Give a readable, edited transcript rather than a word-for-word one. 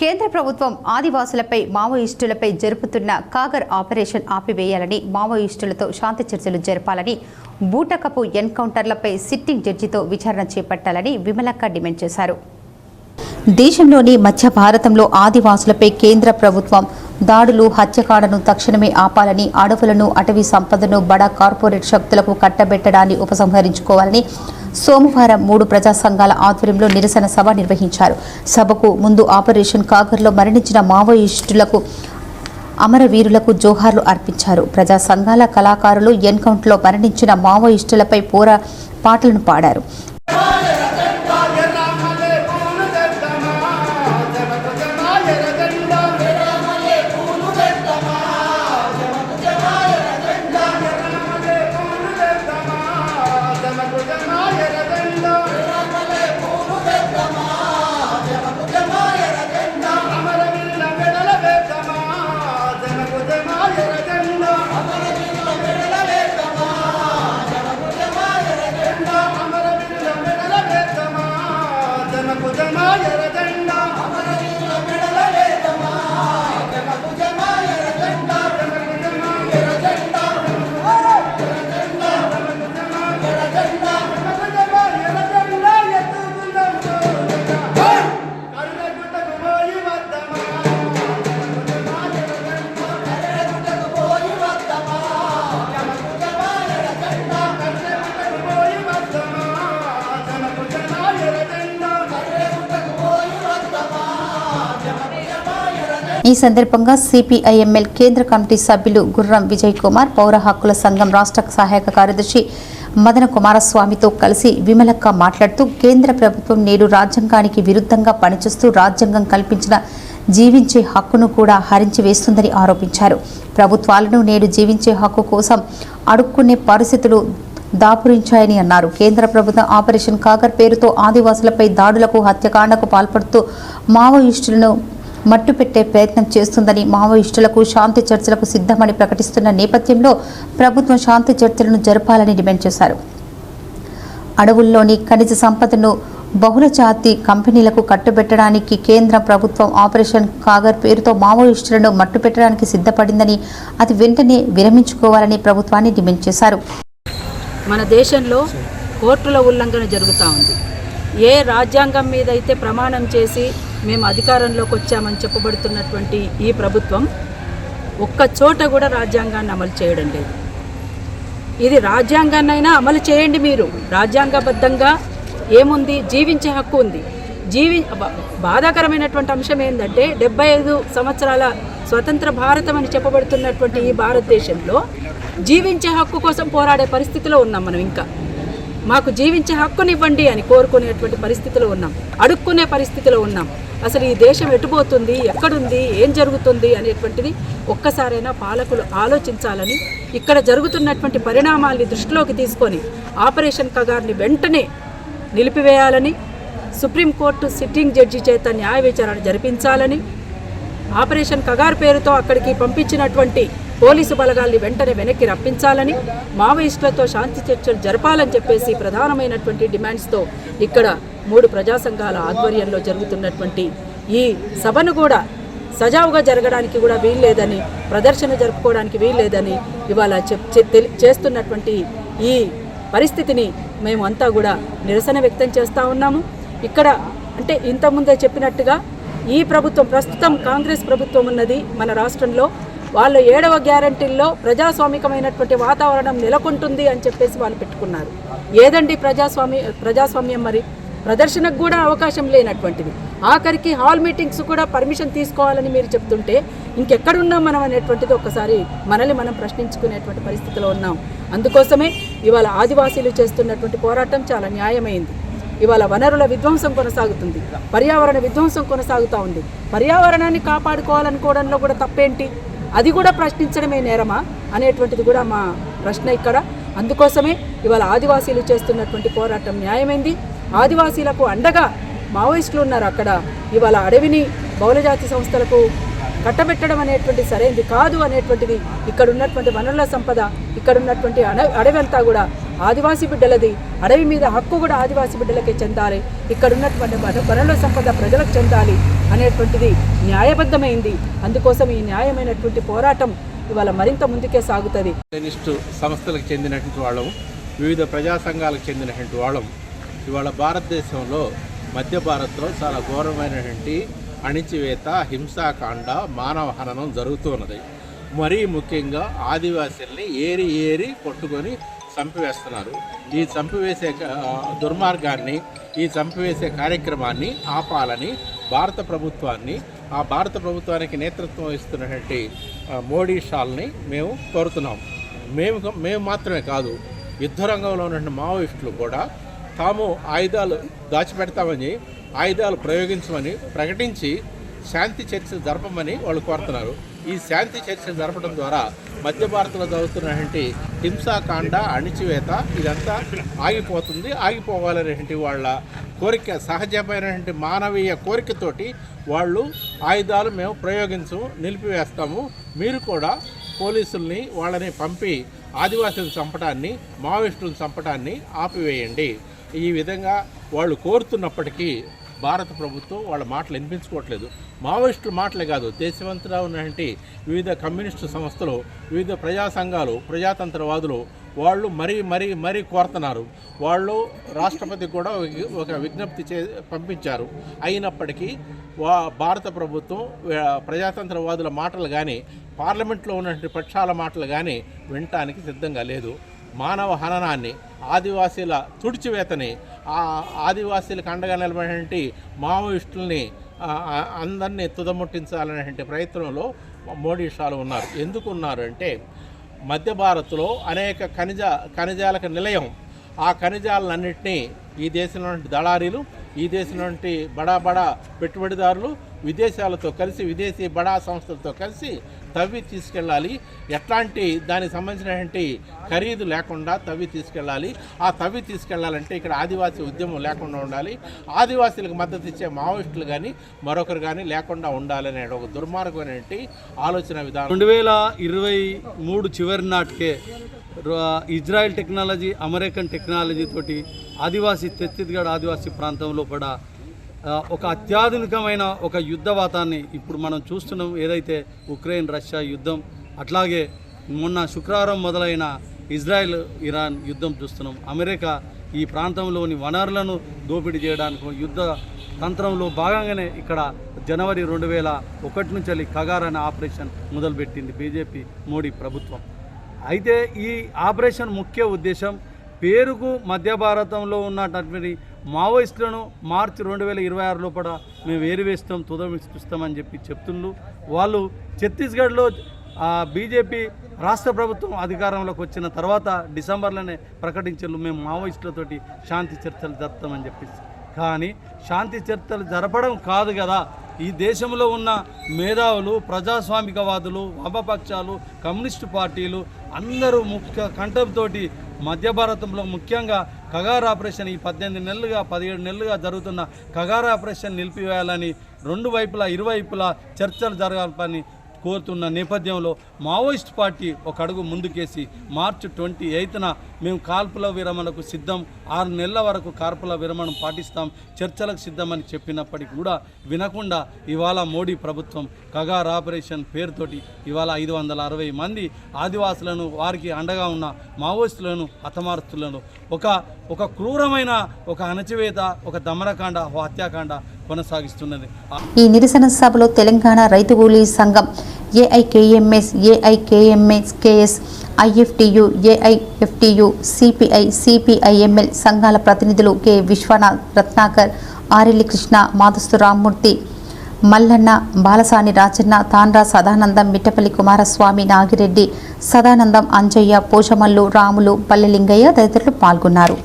కేంద్ర ప్రభుత్వం ఆదివాసులపై మావోయిస్టులపై జరుపుతున్న కాగర్ ఆపరేషన్ ఆపివేయాలని, మావోయిస్టులతో శాంతి చర్చలు జరపాలని, బూటకపు ఎన్కౌంటర్లపై సిట్టింగ్ జడ్జితో విచారణ చేపట్టాలని విమలక్క డిమాండ్ చేశారు. దేశంలోని మధ్య భారతంలో ఆదివాసులపై కేంద్ర ప్రభుత్వం దాడులు, హత్యకాండను తక్షణమే ఆపాలని, అడవులను, అటవీ సంపదను బడా కార్పొరేట్ శక్తులకు కట్టబెట్టడాన్ని ఉపసంహరించుకోవాలని సోమవారం 3 ప్రజా సంఘాల ఆధ్వర్యంలో నిరసన సభ నిర్వహించారు. సభకు ముందు ఆపరేషన్ కాగర్లో మరణించిన మావోయిస్టులకు, అమరవీరులకు జోహార్లు అర్పించారు. ప్రజా సంఘాల కళాకారులు ఎన్కౌంటర్లో మరణించిన మావోయిస్టులపై పాటలను పాడారు. ఈ సందర్భంగా సిపిఐఎంఎల్ కేంద్ర కమిటీ సభ్యులు గుర్రం విజయ్ కుమార్, పౌర హక్కుల సంఘం రాష్ట్ర సహాయక కార్యదర్శి మదన కుమారస్వామితో కలిసి విమలక్క మాట్లాడుతూ, కేంద్ర ప్రభుత్వం నేడు రాజ్యాంగానికి విరుద్ధంగా పనిచేస్తూ రాజ్యాంగం కల్పించిన జీవించే హక్కును కూడా హరించి వేస్తుందని ఆరోపించారు. ప్రభుత్వాలను నేడు జీవించే హక్కు కోసం అడుక్కునే పరిస్థితులు దాపురించాయని అన్నారు. కేంద్ర ప్రభుత్వం ఆపరేషన్ కాగర్ పేరుతో ఆదివాసులపై దాడులకు, హత్యకాండకు పాల్పడుతూ మావోయిస్టులను మట్టుపెట్టే ప్రయత్నం చేస్తుందని, మావోయిస్టులకు శాంతి చర్చలకు సిద్ధమని ప్రకటిస్తున్న నేపథ్యంలో ప్రభుత్వం శాంతి చర్చలను జరపాలని డిమాండ్ చేశారు. అడవుల్లోని ఖనిజ సంపదను బహుళజాతి కంపెనీలకు కట్టుబెట్టడానికి కేంద్ర ప్రభుత్వం ఆపరేషన్ కాగర్ పేరుతో మావోయిస్టులను మట్టుపెట్టడానికి సిద్ధపడిందని, అది వెంటనే విరమించుకోవాలని ప్రభుత్వాన్ని డిమాండ్ చేశారు. మన దేశంలో కోర్టుల ఉల్లంఘన జరుగుతూ ఉంది. ఏ రాజ్యాంగం మీద అయితే ప్రమాణం చేసి మేము అధికారంలోకి వచ్చామని చెప్పబడుతున్నటువంటి ఈ ప్రభుత్వం ఒక్క చోట కూడా రాజ్యాంగాన్ని అమలు చేయడం లేదు. ఇది రాజ్యాంగాన్నైనా అమలు చేయండి. మీరు రాజ్యాంగబద్ధంగా ఏముంది? జీవించే హక్కు ఉంది. బాధాకరమైనటువంటి అంశం ఏంటంటే 75 సంవత్సరాల స్వతంత్ర భారతం అని చెప్పబడుతున్నటువంటి ఈ భారతదేశంలో జీవించే హక్కు కోసం పోరాడే పరిస్థితిలో ఉన్నాం. మనం ఇంకా మాకు జీవించే హక్కునివ్వండి అని కోరుకునేటువంటి పరిస్థితిలో ఉన్నాం, అడుక్కునే పరిస్థితిలో ఉన్నాం. అసలు ఈ దేశం ఎటుపోతుంది, ఎక్కడుంది, ఏం జరుగుతుంది అనేటువంటిది ఒక్కసారైనా పాలకులు ఆలోచించాలని, ఇక్కడ జరుగుతున్నటువంటి పరిణామాల్ని దృష్టిలోకి తీసుకొని ఆపరేషన్ కగార్ని వెంటనే నిలిపివేయాలని, సుప్రీంకోర్టు సిట్టింగ్ జడ్జి చేత న్యాయ విచారణ జరిపించాలని, ఆపరేషన్ కగార్ పేరుతో అక్కడికి పంపించినటువంటి పోలీసు బలగాల్ని వెంటనే వెనక్కి రప్పించాలని, మావోయిస్టులతో శాంతి చర్చలు జరపాలని చెప్పేసి ప్రధానమైనటువంటి డిమాండ్స్తో ఇక్కడ 3 ప్రజా సంఘాల ఆధ్వర్యంలో జరుగుతున్నటువంటి ఈ సభను కూడా సజావుగా జరగడానికి కూడా వీల్లేదని, ప్రదర్శన జరుపుకోవడానికి వీల్లేదని ఇవాళ చేస్తున్నటువంటి ఈ పరిస్థితిని మేము అంతా కూడా నిరసన వ్యక్తం చేస్తూ ఉన్నాము. ఇక్కడ అంటే ఇంతకుముందే చెప్పినట్టుగా ఈ ప్రభుత్వం, ప్రస్తుతం కాంగ్రెస్ ప్రభుత్వం ఉన్నది మన రాష్ట్రంలో, వాళ్ళు 7వ గ్యారంటీల్లో ప్రజాస్వామికమైనటువంటి వాతావరణం నెలకొంటుంది అని చెప్పేసి వాళ్ళు పెట్టుకున్నారు. ఏదండి ప్రజాస్వామ్యం? మరి ప్రదర్శనకు కూడా అవకాశం లేనటువంటిది, ఆఖరికి హాల్ మీటింగ్స్ కూడా పర్మిషన్ తీసుకోవాలని మీరు చెప్తుంటే ఇంకెక్కడున్నాం మనం అనేటువంటిది ఒక్కసారి మనల్ని మనం ప్రశ్నించుకునేటువంటి పరిస్థితిలో ఉన్నాం. అందుకోసమే ఇవాళ ఆదివాసీలు చేస్తున్నటువంటి పోరాటం చాలా న్యాయమైంది. ఇవాళ వనరుల విధ్వంసం కొనసాగుతుంది, పర్యావరణ విధ్వంసం కొనసాగుతూ ఉంది. పర్యావరణాన్ని కాపాడుకోవాలనుకోవడంలో కూడా తప్పేంటి? అది కూడా ప్రశ్నించడమే నేరమా అనేటువంటిది కూడా మా ప్రశ్న ఇక్కడ. అందుకోసమే ఇవాళ ఆదివాసీలు చేస్తున్నటువంటి పోరాటం న్యాయమైంది. ఆదివాసీలకు అండగా మావోయిస్టులు ఉన్నారు. అక్కడ ఇవాళ అడవిని బహుళజాతి సంస్థలకు కట్టబెట్టడం అనేటువంటి సరైనది కాదు అనేటువంటిది, ఇక్కడ ఉన్నటువంటి వనరుల సంపద, ఇక్కడ ఉన్నటువంటి అడవి అంతా కూడా ఆదివాసీ బిడ్డలది, అడవి మీద హక్కు కూడా ఆదివాసీ బిడ్డలకే చెందాలి, ఇక్కడ ఉన్నటువంటి వనరుల సంపద ప్రజలకు చెందాలి అనేటువంటిది న్యాయబద్ధమైంది. అందుకోసం ఈ న్యాయమైనటువంటి పోరాటం ఇవాళ మరింత ముందుకే సాగుతుంది. కమ్యూనిస్టు సంస్థలకు చెందినటువంటి వాళ్ళం, వివిధ ప్రజా సంఘాలకు చెందినటువంటి వాళ్ళం ఇవాళ భారతదేశంలో మధ్య భారత్లో చాలా ఘోరమైనటువంటి అణిచివేత, హింసాకాండ, మానవ హననం జరుగుతున్నది. మరీ ముఖ్యంగా ఆదివాసీల్ని ఏరి కొట్టుకొని చంపివేస్తున్నారు. ఈ చంపివేసే దుర్మార్గాన్ని, ఈ చంపివేసే కార్యక్రమాన్ని ఆపాలని భారత ప్రభుత్వానికి నేతృత్వం వహిస్తున్నటువంటి మోడీ షాల్ని మేము కోరుతున్నాం. మేము మాత్రమే కాదు, యుద్ధ రంగంలో ఉన్నటువంటి మావోయిస్టులు కూడా తాము ఆయుధాలు దాచిపెడతామని, ఆయుధాలు ప్రయోగించమని ప్రకటించి శాంతి చర్చలు జరపమని వాళ్ళు కోరుతున్నారు. ఈ శాంతి చర్చలు జరపడం ద్వారా మధ్య భారత్లో జరుగుతున్నటువంటి హింసాకాండ, అణిచివేత ఇదంతా ఆగిపోవాలనేటువంటి వాళ్ళ కోరిక, సహజమైనటువంటి మానవీయ కోరికతోటి వాళ్ళు ఆయుధాలు మేము నిలిపివేస్తాము, మీరు కూడా పోలీసుల్ని వాళ్ళని పంపి ఆదివాసులను చంపడాన్ని, మావోయిస్టులను చంపడాన్ని ఆపివేయండి. ఈ విధంగా వాళ్ళు కోరుతున్నప్పటికీ భారత ప్రభుత్వం వాళ్ళ మాటలు వినిపించుకోవట్లేదు. మావోయిస్టుల మాటలే కాదు, దేశమంతటా ఉన్నటువంటి వివిధ కమ్యూనిస్టు సంస్థలు, వివిధ ప్రజా సంఘాలు, ప్రజాతంత్రవాదులు వాళ్ళు మరీ కోరుతున్నారు. వాళ్ళు రాష్ట్రపతికి కూడా ఒక విజ్ఞప్తి పంపించారు. అయినప్పటికీ భారత ప్రభుత్వం ప్రజాతంత్రవాదుల మాటలు కానీ, పార్లమెంట్లో ఉన్నటువంటి పక్షాల మాటలు కానీ వినటానికి సిద్ధంగా లేదు. మానవ హననాన్ని, ఆదివాసీల తుడిచివేతని, ఆదివాసీలకు అండగా నిలబడినటువంటి మావోయిస్టుల్ని అందరినీ తుదముట్టించాలనేటువంటి ప్రయత్నంలో మోడీ షాలు ఉన్నారు. ఎందుకు ఉన్నారు అంటే మధ్య భారత్లో అనేక ఖనిజాలకు నిలయం. ఆ ఖనిజాలన్నింటినీ ఈ దేశంలో దళారీలు, ఈ దేశంలో బడా పెట్టుబడిదారులు విదేశాలతో కలిసి, విదేశీ బడా సంస్థలతో కలిసి తవ్వి తీసుకెళ్ళాలి. ఎట్లాంటి దానికి సంబంధించినటువంటి ఖరీదు లేకుండా తవ్వి తీసుకెళ్ళాలి. ఆ తవ్వి తీసుకెళ్లాలంటే ఇక్కడ ఆదివాసీ ఉద్యమం లేకుండా ఉండాలి. ఆదివాసీలకు మద్దతు ఇచ్చే మావోయిస్టులు కానీ మరొకరు కానీ లేకుండా ఉండాలనే ఒక దుర్మార్గమైనటువంటి ఆలోచన విధానం. 2023 చివరి నాటికే ఇజ్రాయెల్ టెక్నాలజీ, అమెరికన్ టెక్నాలజీ తోటి ఛత్తీస్గఢ్ ఆదివాసీ ప్రాంతంలో కూడా ఒక అత్యాధునికమైన ఒక యుద్ధవాతాన్ని ఇప్పుడు మనం చూస్తున్నాం. ఏదైతే ఉక్రెయిన్ రష్యా యుద్ధం, అట్లాగే మొన్న శుక్రవారం మొదలైన ఇజ్రాయెల్ ఇరాన్ యుద్ధం చూస్తున్నాం. అమెరికా ఈ ప్రాంతంలోని వనరులను దోపిడీ చేయడానికి యుద్ధ తంత్రంలో భాగంగానే ఇక్కడ జనవరి 2001 నుంచి కగార్ అనే ఆపరేషన్ మొదలుపెట్టింది బీజేపీ మోడీ ప్రభుత్వం. అయితే ఈ ఆపరేషన్ ముఖ్య ఉద్దేశం పేరుకు మధ్య భారతంలో ఉన్నటువంటి మావోయిస్టులను మార్చి 2026 లోపల మేము ఏరివేస్తాం, తుదమిస్తామని చెప్తుండ్రు. వాళ్ళు ఛత్తీస్గఢ్లో బీజేపీ రాష్ట్ర ప్రభుత్వం అధికారంలోకి వచ్చిన తర్వాత డిసెంబర్లోనే ప్రకటించారు మేము మావోయిస్టులతోటి శాంతి చర్చలు జరుపుతామని చెప్పేసి. కానీ శాంతి చర్చలు జరపడం కాదు కదా, ఈ దేశంలో ఉన్న మేధావులు, ప్రజాస్వామికవాదులు, వామపక్షాలు, కమ్యూనిస్టు పార్టీలు అందరూ ముఖ్య కంఠంతో మధ్య భారతంలో ముఖ్యంగా కగార్ ఆపరేషన్ ఈ 17 నెలలుగా జరుగుతున్న కగార్ ఆపరేషన్ నిలిపివేయాలని ఇరువైపులా చర్చలు జరగాలని కోరుతున్న నేపథ్యంలో మావోయిస్ట్ పార్టీ ఒక అడుగు ముందుకేసి మార్చి 28న మేము కాల్పుల విరమణకు సిద్ధం, 6 నెలల వరకు కాల్పుల విరమణ పాటిస్తాం, చర్చలకు సిద్ధమని చెప్పినప్పటికీ కూడా వినకుండా ఇవాళ మోడీ ప్రభుత్వం కగార్ ఆపరేషన్ పేరుతోటి ఇవాళ 560 మంది ఆదివాసులను, వారికి అండగా ఉన్న మావోయిస్టులను హతమారుస్తులను ఒక క్రూరమైన ఒక అణచివేత, ఒక దమనకాండ, హత్యాకాండ కొనసాగిస్తున్నది. ఈ నిరసన సభలో తెలంగాణ రైతు కూలీ సంఘం, AIKMS, AIKMS, IFTU, AIFTU, CPI, CPIML సంఘాల ప్రతినిధులు కె విశ్వనాథ్, రత్నాకర్, ఆరెల్లి కృష్ణ, మాధస్తు రామ్మూర్తి, మల్లన్న, బాలసాని రాజన్న, తాండ్రా సదానందం, మిట్టపల్లి కుమారస్వామి, నాగిరెడ్డి, సదానందం, అంజయ్య, పోషమల్లు, రాములు, పల్లెలింగయ్య తదితరులు పాల్గొన్నారు.